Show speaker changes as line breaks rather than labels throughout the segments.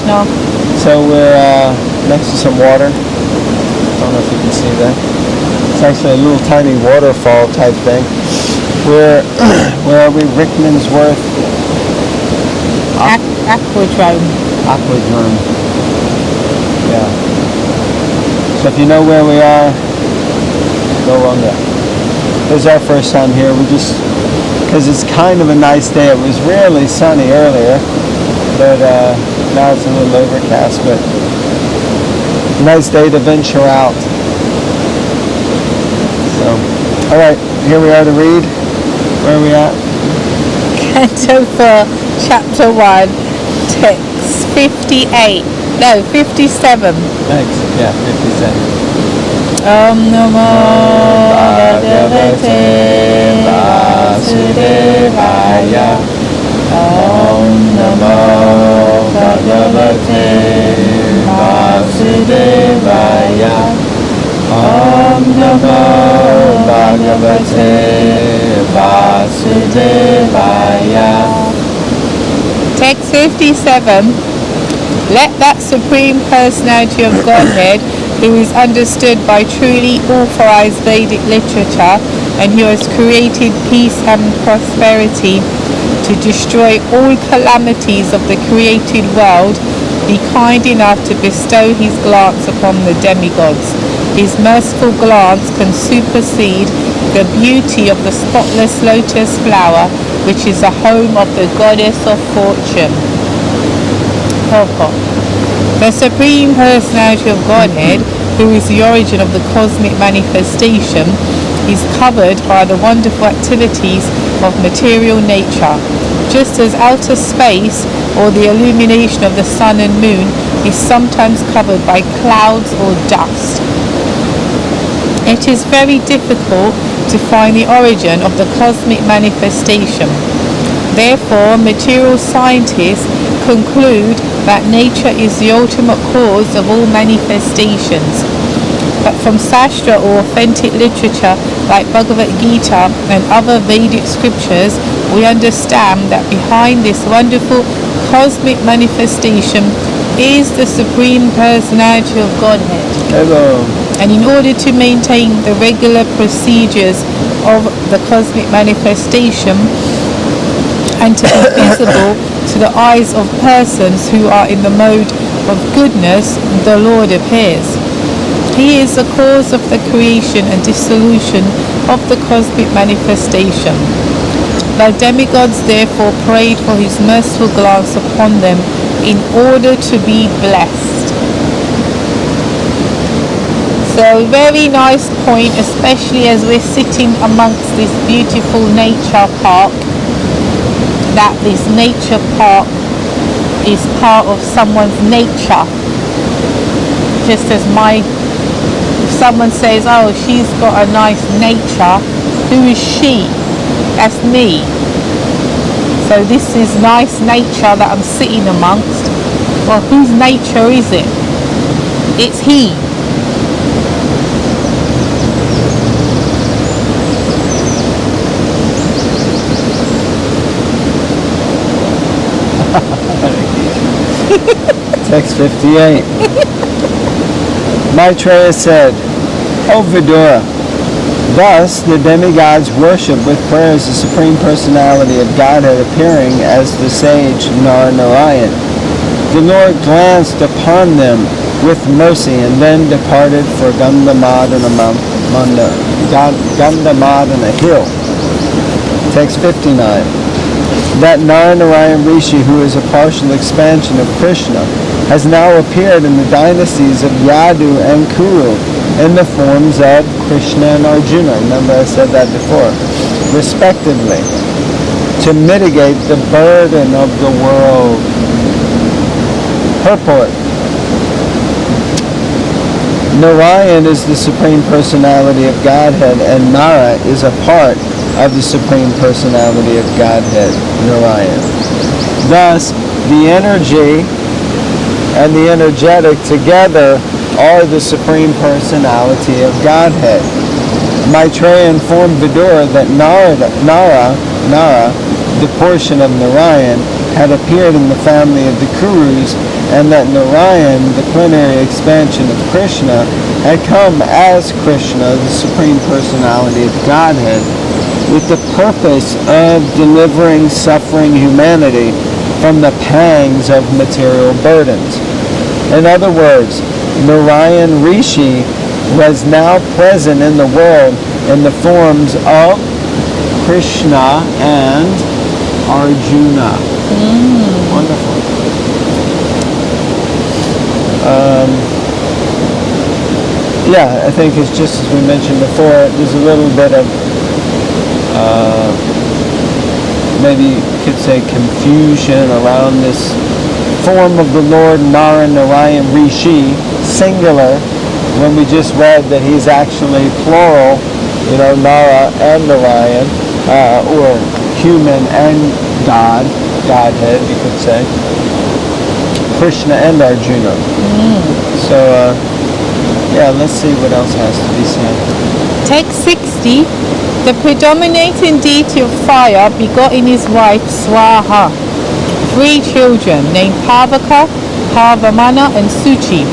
Krishna.
So we're next to some water. I don't know if you can see that. It's actually a little tiny waterfall type thing. Where are we? Rickmansworth?
Aquadrome.
Aquadrome. Yeah. So if you know where we are, go on there. This is our first time here. We just, because it's kind of a nice day. It was really sunny earlier, but now it's a little overcast, but nice day to venture out. So, all right, here we are to read. Where are we at?
Canto 4, Chapter 1, Text 58. No, 57.
Thanks. Yeah, 57.
Om Namo Bhagavate Vasudevaya. Om Namo Bhagavate Vasudevaya. Om Namo Bhagavate Vasudevaya. Text 57. Let that Supreme Personality of Godhead, who is understood by truly authorized Vedic literature and who has created peace and prosperity to destroy all calamities of the created world, be kind enough to bestow his glance upon the demigods. His merciful glance can supersede the beauty of the spotless lotus flower, which is the home of the goddess of fortune. The Supreme Personality of Godhead, who is the origin of the cosmic manifestation, is covered by the wonderful activities of material nature, just as outer space or the illumination of the sun and moon is sometimes covered by clouds or dust. It is very difficult to find the origin of the cosmic manifestation. Therefore, material scientists conclude that nature is the ultimate cause of all manifestations. But from Sastra or authentic literature like Bhagavad Gita and other Vedic scriptures, we understand that behind this wonderful cosmic manifestation is the Supreme Personality of Godhead.
Hello.
And in order to maintain the regular procedures of the cosmic manifestation and to be visible to the eyes of persons who are in the mode of goodness, the Lord appears. He is the cause of the creation and dissolution of the cosmic manifestation. The demigods therefore prayed for his merciful glance upon them in order to be blessed. So very nice point, especially as we're sitting amongst this beautiful nature park, that this nature park is part of someone's nature. Just as if someone says, oh, she's got a nice nature, who is she? That's me. So this is nice nature that I'm sitting amongst. Well, whose nature is it? It's he.
Text 58. Maitreya said, O Vidura, thus the demigods worship with prayers the Supreme Personality of Godhead appearing as the sage Narayan. The Lord glanced upon them with mercy and then departed for Gandhamadana hill. Text 59. That Narayan Rishi, who is a partial expansion of Krishna, has now appeared in the dynasties of Yadu and Kuru in the forms of Krishna and Arjuna, remember I said that before, respectively, to mitigate the burden of the world. Purport. Narayan is the Supreme Personality of Godhead, and Nara is a part of the Supreme Personality of Godhead, Narayan. Thus, the energy and the energetic together are the Supreme Personality of Godhead. Maitreya informed Vidura that Nara, the portion of Narayan, had appeared in the family of the Kurus and that Narayan, the plenary expansion of Krishna, had come as Krishna, the Supreme Personality of Godhead, with the purpose of delivering suffering humanity from the pangs of material burdens. In other words, Narayan Rishi was now present in the world in the forms of Krishna and Arjuna. Wonderful. I think it's just as we mentioned before, there's a little bit of maybe you could say confusion around this form of the Lord Narayan Rishi, singular, when we just read that he's actually plural, Nara and Narayan, or human and Godhead, you could say. Krishna and Arjuna. So, let's see what else has to be said.
Text 60. The predominating deity of fire begot in his wife Swaha 3 children named Pavaka, Pavamana and Suchi,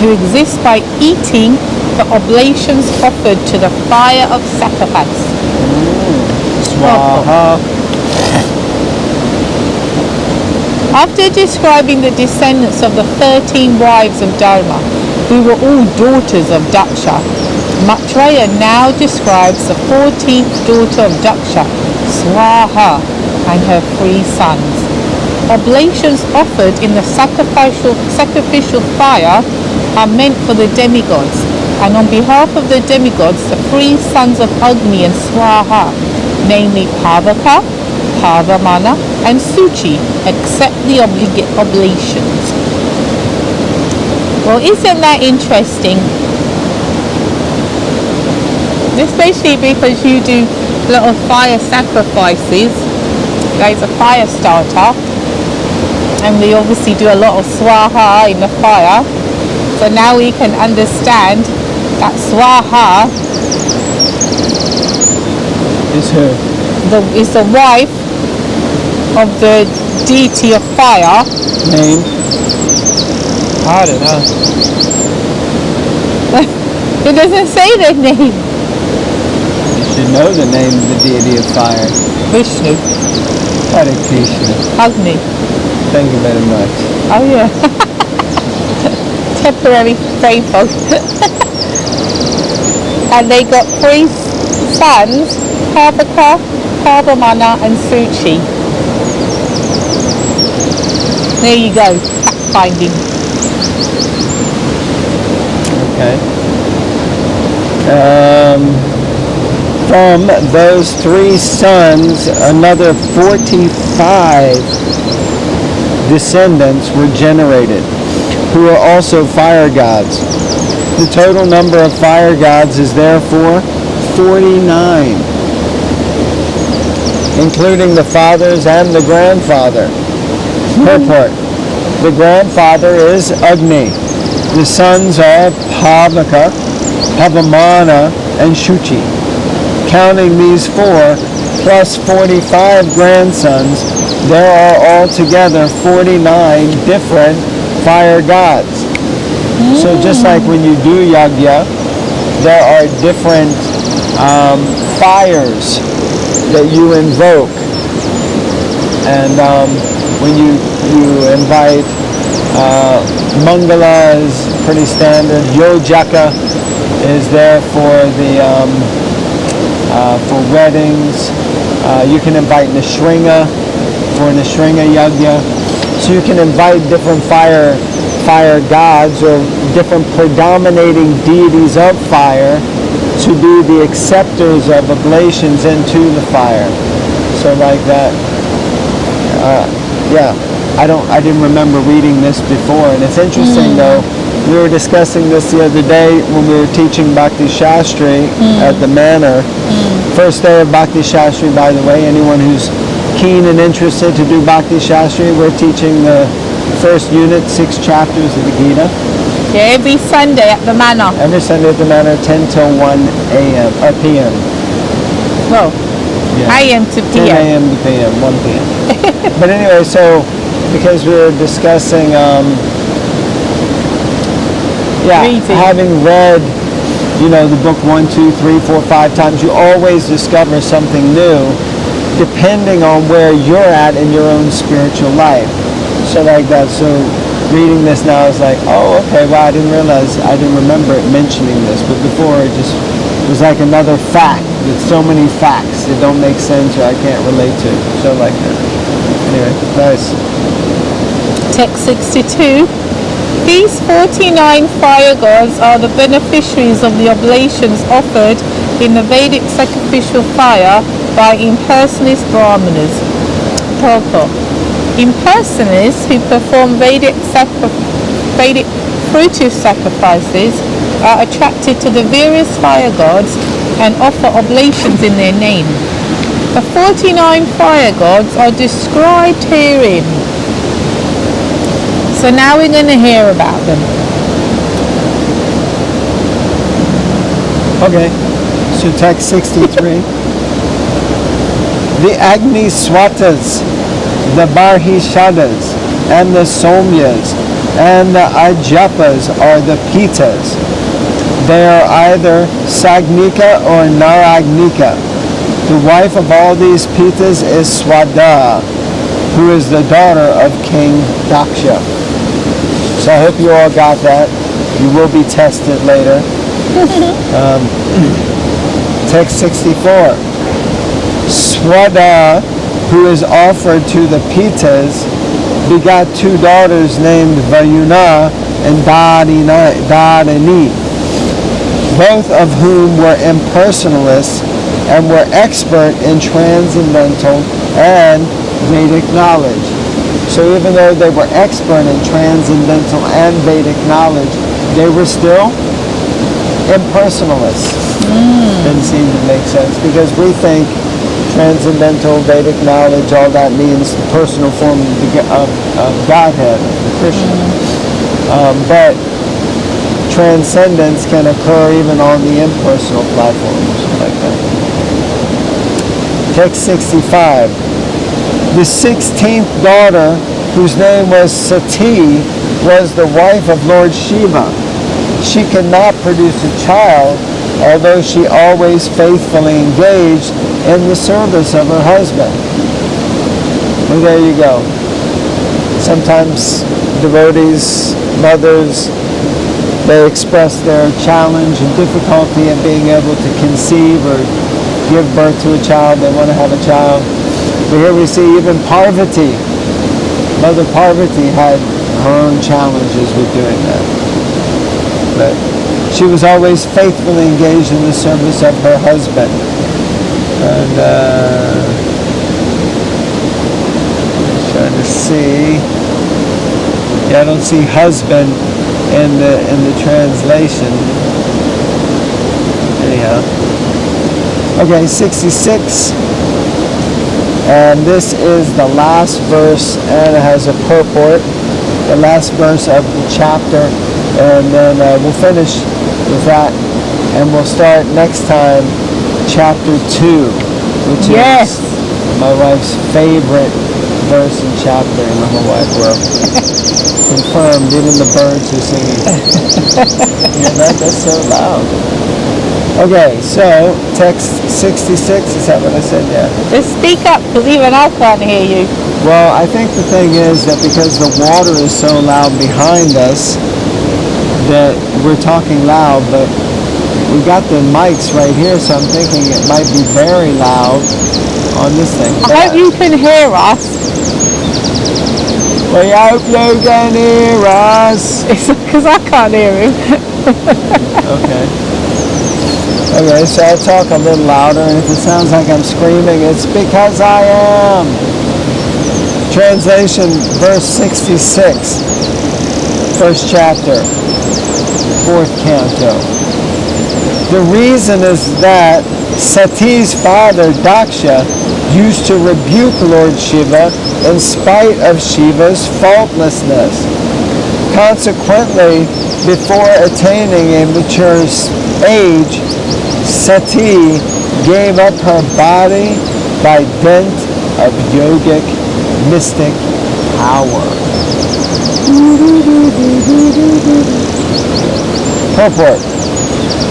who exist by eating the oblations offered to the fire of sacrifice.
Swaha.
After describing the descendants of the 13 wives of Dharma, who were all daughters of Daksha, Maitreya now describes the 14th daughter of Daksha, Swaha, and her 3 sons. Oblations offered in the sacrificial fire are meant for the demigods, and on behalf of the demigods, the 3 sons of Agni and Swaha, namely Pavaka, Pavamana, and Suchi, accept the oblations. Well, isn't that interesting? Especially because you do a lot of fire sacrifices. There's a fire starter, and we obviously do a lot of swaha in the fire. So now we can understand that swaha
is who?
Is the wife of the deity of fire.
Name?
I don't know. It doesn't say the name.
You should know the name of the deity of fire.
Vishnu.
Hare Krishna.
Agni.
Thank you very much.
Oh yeah. Temporary brain fog. And they got 3 sons, Pavaka, Pavamana and Suchi. There you go, fact finding.
Okay. From those 3 sons, another 45 descendants were generated, who are also fire gods. The total number of fire gods is therefore 49, including the fathers and the grandfather. Purport. The grandfather is Agni. The sons are Pavaka, Pavamana, and Shuchi. Counting these 4 plus 45 grandsons, there are altogether 49 different fire gods. So just like when you do yagya, there are different fires that you invoke. And when you invite Mangala is pretty standard. Yojaka is there for the for weddings. You can invite Nishringa for Nishringa Yagya. So you can invite different fire gods or different predominating deities of fire to be the acceptors of oblations into the fire. So like that. I didn't remember reading this before, and it's interesting though. We were discussing this the other day when we were teaching Bhakti Shastri at the Manor. First day of Bhakti Shastri, by the way. Anyone who's keen and interested to do Bhakti Shastri, we're teaching the first unit, 6 chapters of the Gita.
Yeah, every Sunday at the Manor.
Every Sunday at the Manor, 10 till 1 a.m. or p.m.
Well,
Yeah.
AM to
10
PM.
a.m. to p.m., 1 p.m. But anyway, so because we were discussing,
Reading.
having read, the book 1, 2, 3, 4, 5 times, you always discover something new, depending on where you're at in your own spiritual life. So like that. So reading this now is like, oh, okay, wow, I didn't remember it mentioning this, but before it just was like another fact with so many facts that don't make sense or I can't relate to. So like that. Anyway, nice.
Text 62. These 49 fire gods are the beneficiaries of the oblations offered in the Vedic sacrificial fire by impersonalist Brahmanas. Purport. Impersonalists who perform Vedic fruitive sacrifices are attracted to the various fire gods and offer oblations in their name. The 49 fire gods are described herein. So now we're going to hear about them.
Okay, so text 63. The Agni Swatas, the Barhishadas, and the Somyas, and the Ajapas are the Pitas. They are either Sagnika or Naragnika. The wife of all these Pitas is Swada, who is the daughter of King Daksha. So I hope you all got that. You will be tested later. Text 64. Swada, who is offered to the Pitas, begot 2 daughters named Vayuna and Dadani, both of whom were impersonalists and were expert in transcendental and Vedic knowledge. So even though they were expert in transcendental and Vedic knowledge, they were still impersonalists. Didn't seem to make sense because we think transcendental Vedic knowledge, all that means the personal form of Godhead, the Krishna. But transcendence can occur even on the impersonal platforms like that. Text 65. The 16th daughter, whose name was Sati, was the wife of Lord Shiva. She could not produce a child, although she always faithfully engaged in the service of her husband. Well, there you go. Sometimes devotees, mothers, they express their challenge and difficulty in being able to conceive or give birth to a child. They want to have a child. But here we see even Parvati, Mother Parvati had her own challenges with doing that. But she was always faithfully engaged in the service of her husband. And trying to see. Yeah, I don't see husband in the translation. Anyhow. Okay, 66. And this is the last verse, and it has a purport, the last verse of the chapter, and then we'll finish with that, and we'll start next time, chapter 2, which is my wife's favorite verse and chapter in the whole wide world. Confirmed, even the birds are singing. Yeah, that's so loud. Okay, so text 66, is that what I said? Yeah.
Just speak up, because even I can't hear you.
Well, I think the thing is that because the water is so loud behind us, that we're talking loud, but we got the mics right here, so I'm thinking it might be very loud on this thing.
I hope you can hear us.
We hope you can hear us.
It's because I can't hear him.
Okay. Okay, so I'll talk a little louder, and if it sounds like I'm screaming, it's because I am. Translation, verse 66, first chapter, 4th canto. The reason is that Sati's father, Daksha, used to rebuke Lord Shiva in spite of Shiva's faultlessness. Consequently, before attaining a mature age, Sati gave up her body by dint of yogic, mystic power. Purport.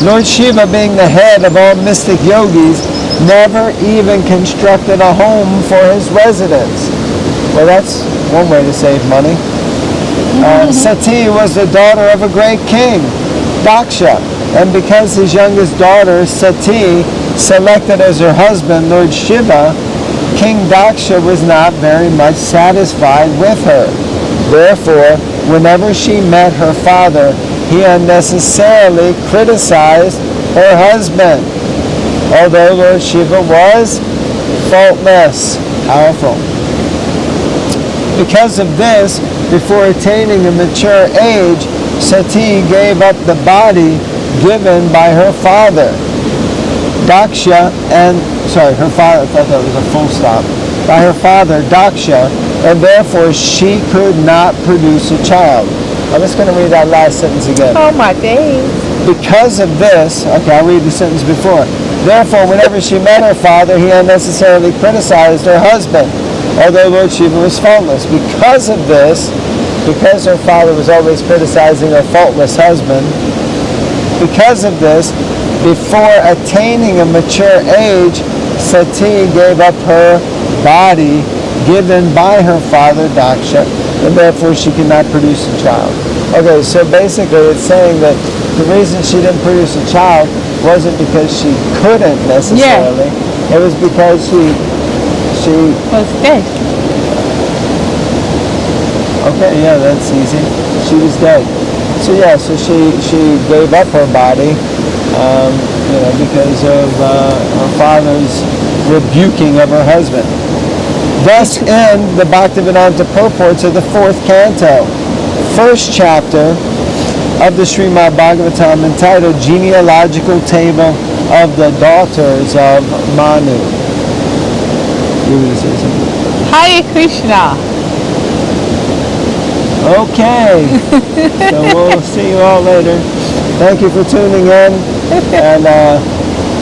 Lord Shiva, being the head of all mystic yogis, never even constructed a home for his residence. Well, that's one way to save money. Sati was the daughter of a great king, Daksha, and because his youngest daughter, Sati, selected as her husband Lord Shiva, King Daksha was not very much satisfied with her. Therefore, whenever she met her father, he unnecessarily criticized her husband, although Lord Shiva was faultless. Powerful. Because of this, before attaining a mature age, Sati gave up the body given by her father, Daksha, her father, I thought that was a full stop, by her father, Daksha, and therefore she could not produce a child. I'm just going to read that last sentence again.
Oh my days.
Because of this, okay, I'll read the sentence before. Therefore, whenever she met her father, he unnecessarily criticized her husband, although Lord Shiva was faultless. Because of this, because her father was always criticizing her faultless husband, because of this, before attaining a mature age, Sati gave up her body given by her father, Daksha, and therefore she could not produce a child. Okay, so basically it's saying that the reason she didn't produce a child wasn't because she couldn't necessarily. Yeah. It was because she
was dead.
Okay, yeah, that's easy. She was dead. So yeah, so she gave up her body, because of her father's rebuking of her husband. Thus end the Bhaktivedanta purports of the 4th canto, 1st chapter of the Srimad Bhagavatam, entitled Genealogical Table of the Daughters of Manu. You were going to say something?
Hare Krishna.
Okay, so we'll see you all later. Thank you for tuning in, and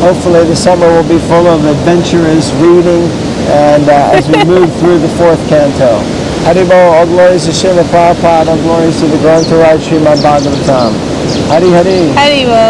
hopefully the summer will be full of adventurous reading, and as we move through the 4th canto. Haribol, all glories to Srila Prabhupada, all glories to the Granth Raj Srimad Bhagavatam. Hari Hari.
Haribol.